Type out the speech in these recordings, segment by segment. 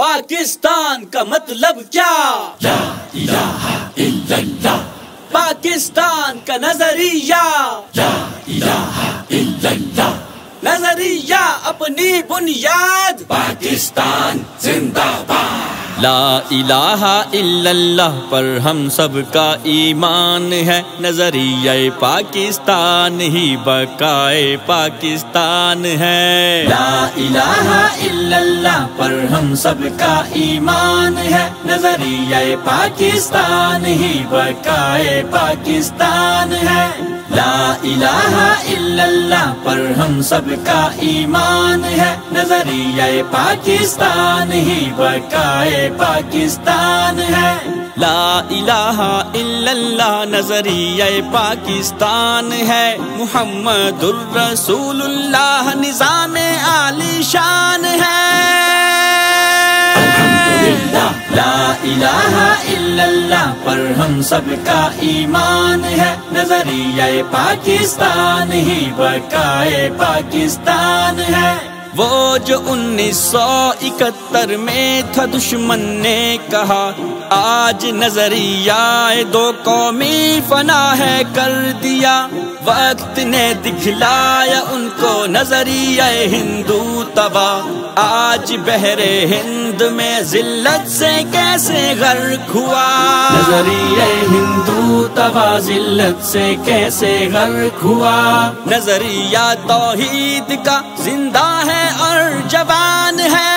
پاکستان کا مطلب کیا؟ لا الہ الا اللہ. پاکستان کا نظریہ، لا الہ الا اللہ. نظریہ اپنی بنیاد، پاکستان زندہ باد. لا الہ الا اللہ پر ہم سب کا ایمان ہے، نظریہ پاکستان ہی بقائے پاکستان ہے. لا الہ الا اللہ پر ہم سب کا ایمان ہے، نظریہ پاکستان ہی بقائے پاکستان ہے. لا الہ الا اللہ پر ہم سب کا ایمان ہے، نظریہ پاکستان ہی بقائے پاکستان ہے. لا الہ الا اللہ نظریہ پاکستان ہے، محمد الرسول اللہ نظام عالی شان ہے. لا الہ الا اللہ پر ہم سب کا ایمان ہے، نظریہ پاکستان ہی بقائے پاکستان ہے. وہ جو 1971 میں تھا دشمن نے کہا، آج نظریہ دو قومی فنا ہے کر دیا. وقت نے دکھلایا ان کو نظریہ ہندو تباہ، آج بحر ہند میں ذلت سے کیسے غرق ہوا. نظریہ ہندو تباہ ذلت سے کیسے غرق ہوا. نظریہ توحید کا زندہ ہے اور جوان ہے.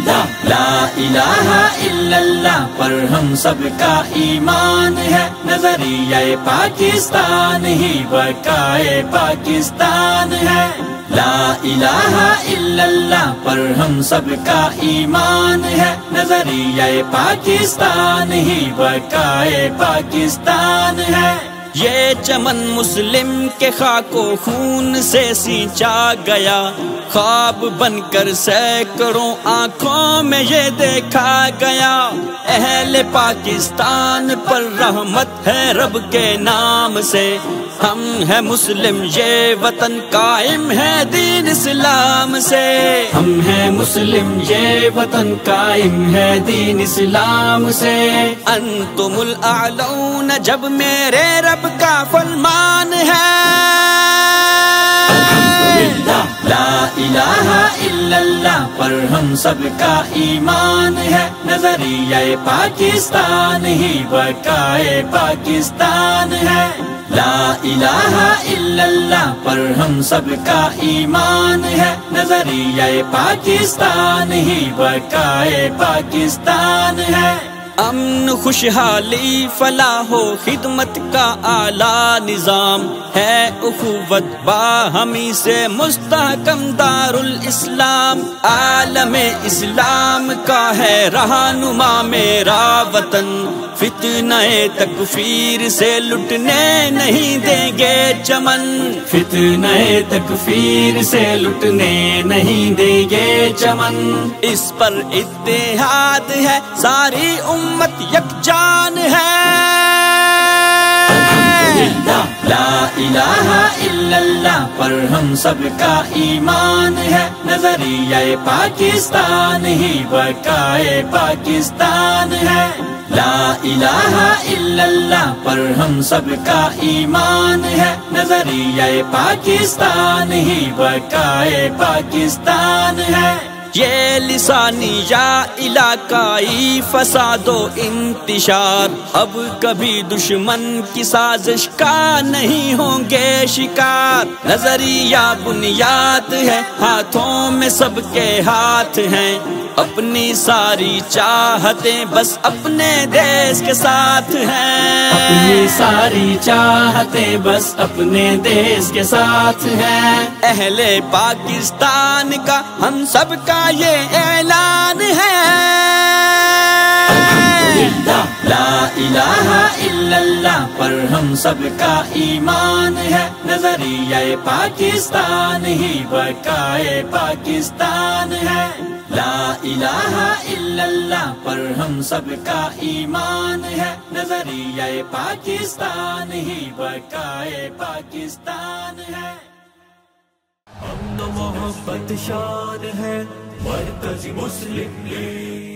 لا الہ الا اللہ پر ہم سب کا ایمان ہے، نظریہ پاکستان ہی بقائے پاکستان ہے. لا الہ الا اللہ پر ہم سب کا ایمان ہے، نظریہ پاکستان ہی بقائے پاکستان ہے. یہ چمن مسلم کے خاک و خون سے سینچا گیا، خواب بن کر سینکڑوں آنکھوں میں یہ دیکھا گیا. اہل پاکستان پر رحمت ہے رب کے نام سے، ہم ہیں مسلم یہ وطن قائم ہے دین اسلام سے. ہم ہیں مسلم یہ وطن قائم ہے دین اسلام سے. انتم الاعلون جب میرے رب کا فرمان ہے. لا الہ الا اللہ پر ہم سب کا ایمان ہے، نظریہ پاکستان ہی بقائے پاکستان ہے. لا الہ الا اللہ پر ہم سب کا ایمان ہے، نظریہ پاکستان ہی بقائے پاکستان ہے. امن خوشحالی فلاح و خدمت کا اعلیٰ نظام ہے، اخوت باہمی سے مستحکم دار الاسلام. عالم اسلام کا ہے رہنما میرا وطن، فتنہ تکفیر سے لٹنے نہیں دیں گے چمن. فتنہ تکفیر سے لٹنے نہیں دیں گے چمن. اس پر اتحاد ہے ساری امت یکجان ہے. لا الہ الا اللہ پر ہم سب کا ایمان ہے، نظریہ پاکستان ہی بقائے پاکستان ہے. لا الہ الا اللہ پر ہم سب کا ایمان ہے، نظریہ پاکستان ہی بقائے پاکستان ہے. یہ لسانی یا علاقائی فساد و انتشار اب کبھی دشمن کی سازش کا نہیں ہوں گے شکار. نظریہ بنیاد ہے ہاتھوں میں سب کے ہاتھ ہیں، اپنی ساری چاہتیں بس اپنے دیش کے ساتھ ہیں. اپنی ساری چاہتیں بس اپنے دیش کے ساتھ ہیں. اہل پاکستان کا ہم سب کا یہ اعلان ہے. لا الہ الا اللہ پر ہم سب کا ایمان ہے، نظریہ پاکستان ہی بقائے پاکستان ہے. لا الہ الا اللہ پر ہم سب کا ایمان ہے، نظریہ پاکستان ہی بقائے پاکستان ہے. امن و محبت شان ہے، مرکزی مسلم لیگ